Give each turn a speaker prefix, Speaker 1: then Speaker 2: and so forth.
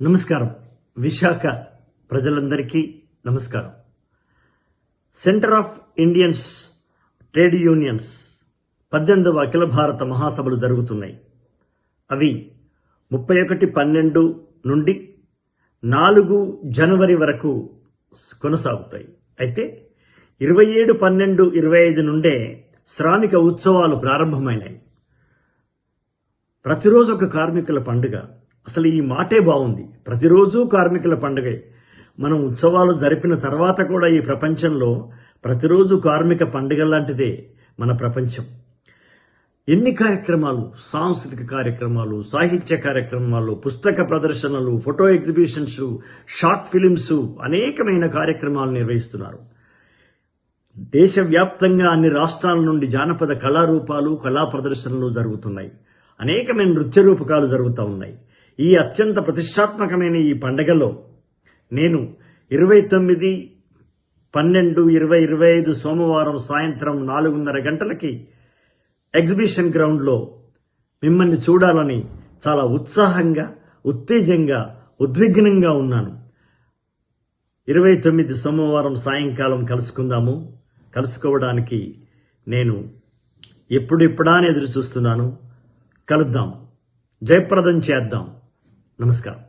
Speaker 1: నమస్కారం. విశాఖ ప్రజలందరికీ నమస్కారం. Centre of Indians trade unions 18వ అఖిల భారత మహాసభలు జరుగుతున్నాయి. అవి 31/12 నుండి 4 జనవరి వరకు కొనసాగుతాయి. అయితే 27/12/25 నుండే శ్రామిక ఉత్సవాలు ప్రారంభమైనాయి. ప్రతిరోజు ఒక కార్మికుల పండుగ. అసలు ఈ మాటే బాగుంది. ప్రతిరోజు కార్మికుల పండుగే. మనం ఉత్సవాలు జరిపిన తర్వాత కూడా ఈ ప్రపంచంలో ప్రతిరోజు కార్మిక పండుగ లాంటిదే మన ప్రపంచం. ఎన్ని కార్యక్రమాలు, సాంస్కృతిక కార్యక్రమాలు, సాహిత్య కార్యక్రమాలు, పుస్తక ప్రదర్శనలు, ఫోటో ఎగ్జిబిషన్స్, షార్ట్ ఫిలిమ్స్, అనేకమైన కార్యక్రమాలు నిర్వహిస్తున్నారు. దేశవ్యాప్తంగా అన్ని రాష్ట్రాల నుండి జానపద కళారూపాలు, కళా ప్రదర్శనలు జరుగుతున్నాయి. అనేకమైన నృత్య రూపకాలు జరుగుతూ ఉన్నాయి. ఈ అత్యంత ప్రతిష్టాత్మకమైన ఈ పండుగలో నేను 29/12/2025 సోమవారం సాయంత్రం 4:30 గంటలకి ఎగ్జిబిషన్ గ్రౌండ్లో మిమ్మల్ని చూడాలని చాలా ఉత్సాహంగా, ఉత్తేజంగా, ఉద్విగ్నంగా ఉన్నాను. 29 సోమవారం సాయంకాలం కలుసుకోవడానికి నేను ఎప్పుడెప్పుడా ఎదురు చూస్తున్నాను. కలుద్దాం, జయప్రదం చేద్దాం. నమస్కారం.